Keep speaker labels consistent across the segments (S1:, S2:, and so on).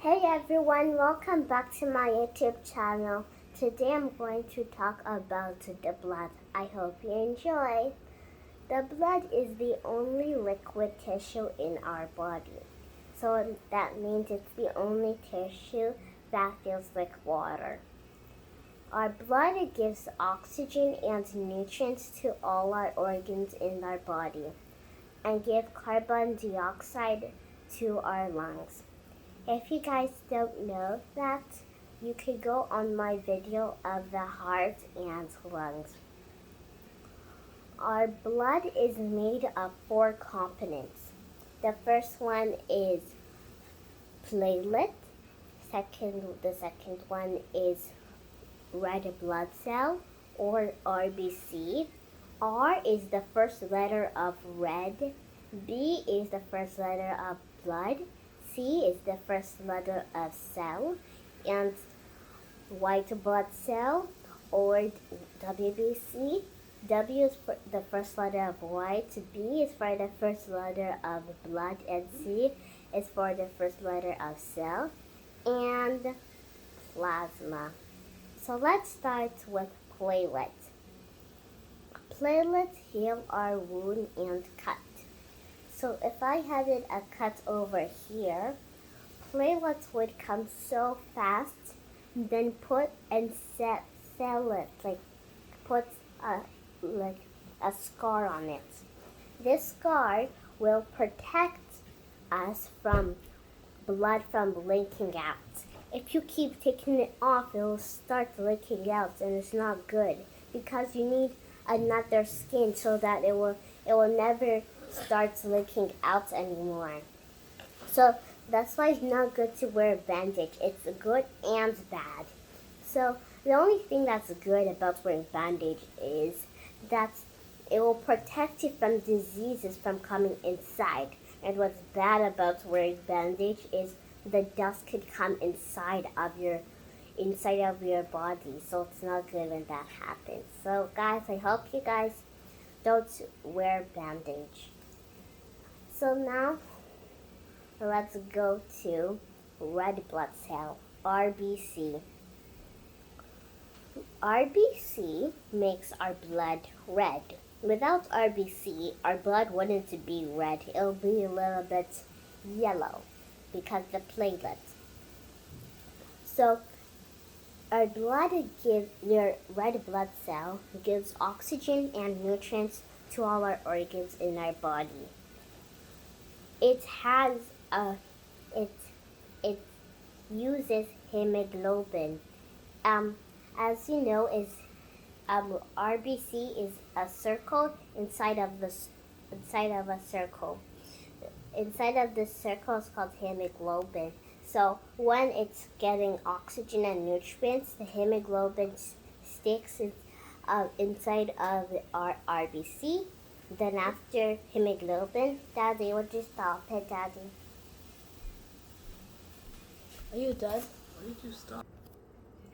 S1: Hey everyone, welcome back to my YouTube channel. Today I'm going to talk about the blood. I hope you enjoy. The blood is the only liquid tissue in our body. So that means it's the only tissue that feels like water. Our blood gives oxygen and nutrients to all our organs in our body and give carbon dioxide to our lungs. If you guys don't know that, you could go on my video of the heart and lungs. Our blood is made of 4 components. The first one is platelet. The second one is red blood cell or RBC. R is the first letter of red. B is the first letter of blood. C is the first letter of cell, and white blood cell or WBC. W is for the first letter of white, B is for the first letter of blood, and C is for the first letter of cell, and plasma. So let's start with platelets. Platelets heal our wound and cut. So if I had a cut over here, platelets would come so fast, then put and sell it, put a scar on it. This scar will protect us from blood from leaking out. If you keep taking it off, it will start leaking out, and it's not good because you need another skin so that it will never starts leaking out anymore. So that's why it's not good to wear a bandage. It's good and bad. So the only thing that's good about wearing bandage is that it will protect you from diseases from coming inside. And what's bad about wearing bandage is the dust could come inside of your body. So it's not good when that happens. So guys, I hope you guys don't wear bandage. So now, let's go to red blood cell, RBC. RBC makes our blood red. Without RBC, our blood wouldn't be red. It'll be a little bit yellow because the platelets. So, your red blood cell gives oxygen and nutrients to all our organs in our body. It uses hemoglobin. As you know, RBC is a circle inside of a circle. Inside of this circle is called hemoglobin. So when it's getting oxygen and nutrients, the hemoglobin sticks inside of our RBC. Then after hemoglobin, Daddy, would you stop it, Daddy?
S2: Are you done? Why did you stop?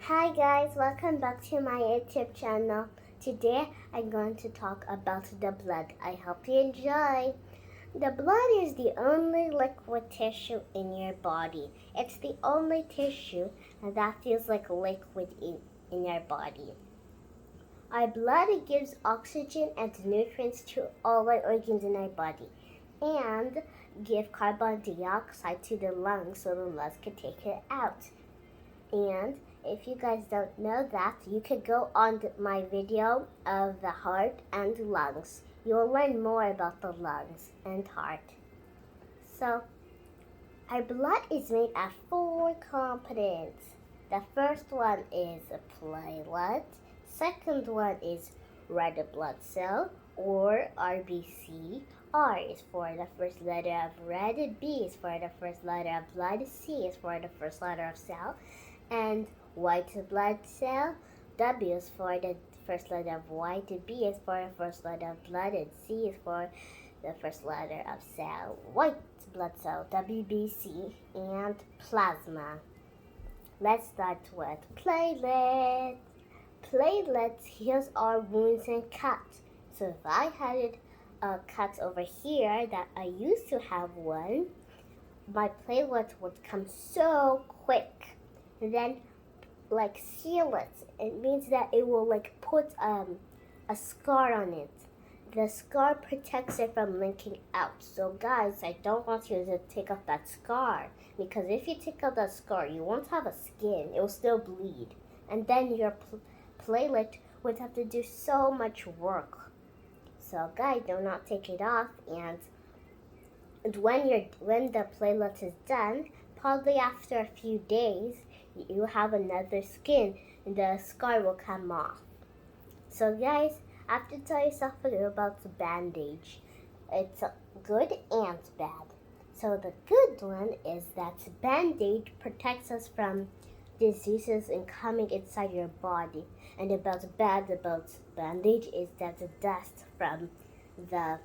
S1: Hi guys, welcome back to my YouTube channel. Today I'm going to talk about the blood. I hope you enjoy. The blood is the only liquid tissue in your body. It's the only tissue that feels like liquid in your body. Our blood gives oxygen and nutrients to all our organs in our body and give carbon dioxide to the lungs so the lungs can take it out. And if you guys don't know that, you could go on my video of the heart and lungs. You'll learn more about the lungs and heart. So, our blood is made of 4 components. The first one is a platelet. Second one is red blood cell or RBC. R is for the first letter of red, B is for the first letter of blood, C is for the first letter of cell, and white blood cell. W is for the first letter of white, B is for the first letter of blood, and C is for the first letter of cell. White blood cell, WBC, and plasma. Let's start with platelets. Platelets heals our wounds and cuts. So if I had a cut over here that I used to have one, my platelets would come so quick. And then like seal it. It means that it will like put a scar on it. The scar protects it from linking out. So guys, I don't want you to take off that scar, because if you take out that scar, you won't have a skin. It will still bleed, and then your platelet would have to do so much work. So guys, do not take it off, and when the platelet is done, probably after a few days, you have another skin, and the scar will come off. So guys, I have to tell you something about the bandage. It's good and bad. So the good one is that bandage protects us from diseases and coming inside your body. And about bandage is that the dust from the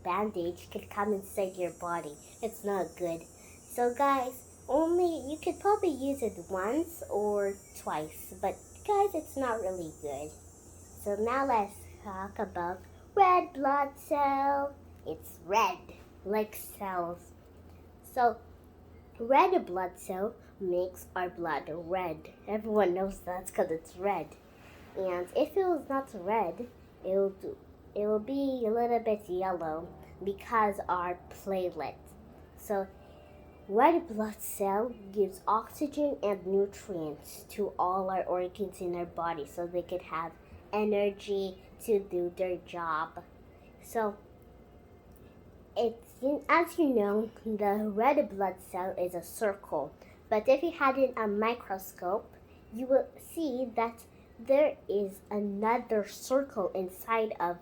S1: bandage could come inside your body. It's not good. So guys, you could probably use it once or twice, but guys, it's not really good. So now let's talk about red blood cell. It's red, like cells. So red blood cell makes our blood red. Everyone knows that's because it's red. And if it was not red, it will be a little bit yellow because our platelet. So red blood cell gives oxygen and nutrients to all our organs in our body so they could have energy to do their job. So as you know, the red blood cell is a circle, but if you had it in a microscope, you will see that there is another circle inside of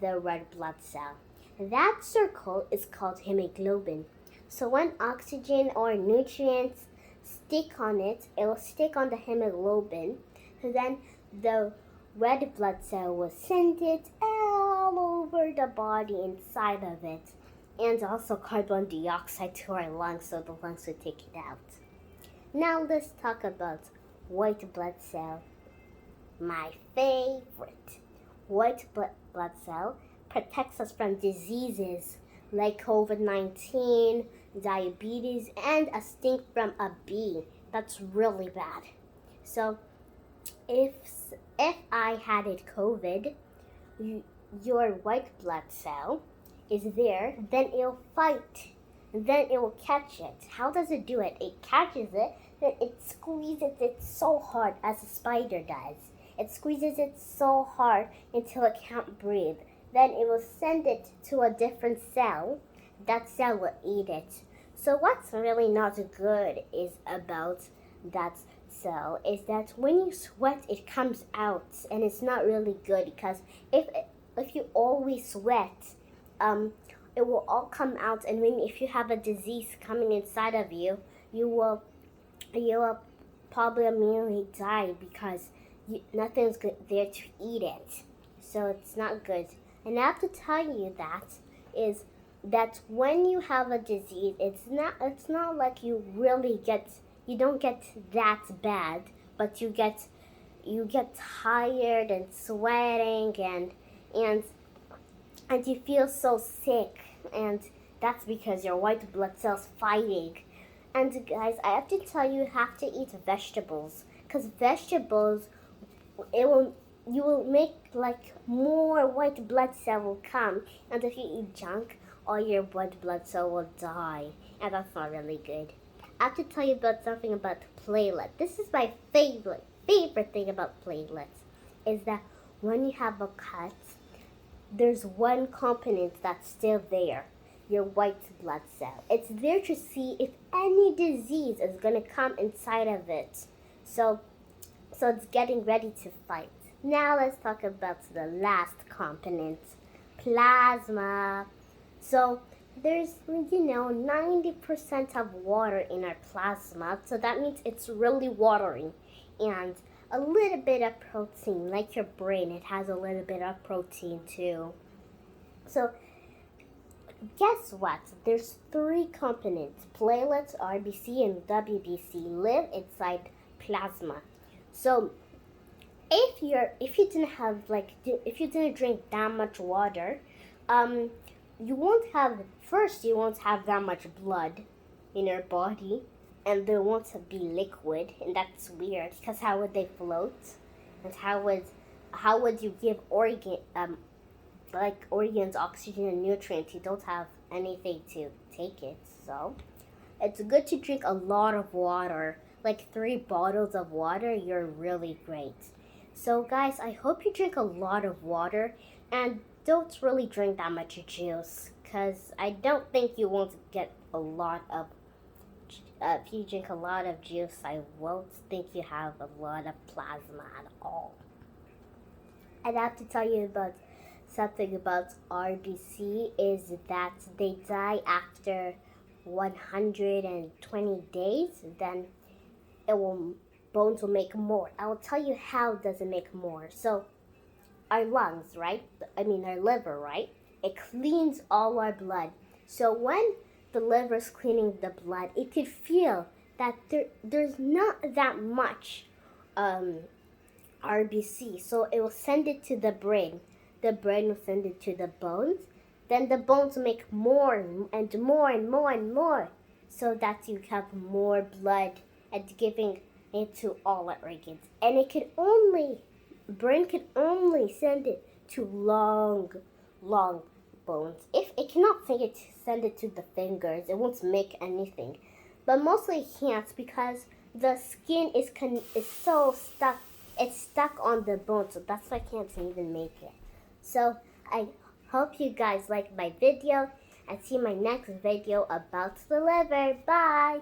S1: the red blood cell. That circle is called hemoglobin. So when oxygen or nutrients stick on it, it will stick on the hemoglobin. Then the red blood cell will send it all over the body inside of it. And also carbon dioxide to our lungs, so the lungs will take it out. Now let's talk about white blood cell. My favorite. White blood cell protects us from diseases like COVID-19, diabetes, and a stink from a bee. That's really bad. So if I had COVID, your white blood cell is there, then it'll fight, and then it will catch it. How does it do it? It catches it, then it squeezes it so hard, as a spider does. It squeezes it so hard until it can't breathe. Then it will send it to a different cell. That cell will eat it. So what's really not good is about that cell is that when you sweat, it comes out, and it's not really good, because if you always sweat, it will all come out, and if you have a disease coming inside of you, you will probably immediately die because nothing's there to eat it. So it's not good. And I have to tell you that when you have a disease, it's not like you don't get that bad, but you get tired and sweating and you feel so sick, and that's because your white blood cells fighting. And guys, I have to tell you have to eat vegetables, because vegetables, you will make like more white blood cell will come, and if you eat junk, all your white blood cell will die, and that's not really good. I have to tell you about something about platelet. This is my favorite thing about platelets, is that when you have a cut, there's one component that's still there, your white blood cell. It's there to see if any disease is going to come inside of it. So it's getting ready to fight. Now let's talk about the last component, plasma. So there's 90% of water in our plasma, so that means it's really watery, and a little bit of protein, like your brain, it has a little bit of protein too. So guess what? There's 3 components. Platelets, RBC, and WBC live inside plasma. So if you didn't drink that much water, you won't have that much blood in your body, and there won't be liquid, and that's weird because how would they float? And how would you give organs oxygen and nutrients? You don't have anything to take it. So it's good to drink a lot of water, like 3 bottles of water. You're really great. So guys, I hope you drink a lot of water and don't really drink that much juice, because I don't think you won't get a lot of if you drink a lot of juice, I won't think you have a lot of plasma at all. I'd have to tell you about something about RBC is that they die after 120 days. Then bones will make more. I will tell you how does it make more. So our lungs, right? Our liver, right? It cleans all our blood. So when the liver's cleaning the blood, it could feel that there's not that much RBC. So it will send it to the brain. The brain will send it to the bones. Then the bones will make more and more and more and more, so that you have more blood and giving it to all our organs. And brain can only send it to long bones. If it cannot send it to the fingers, it won't make anything. But mostly it can't, because the skin is so stuck. It's stuck on the bone, so that's why I can't even make it. So I hope you guys like my video and see my next video about the liver. Bye!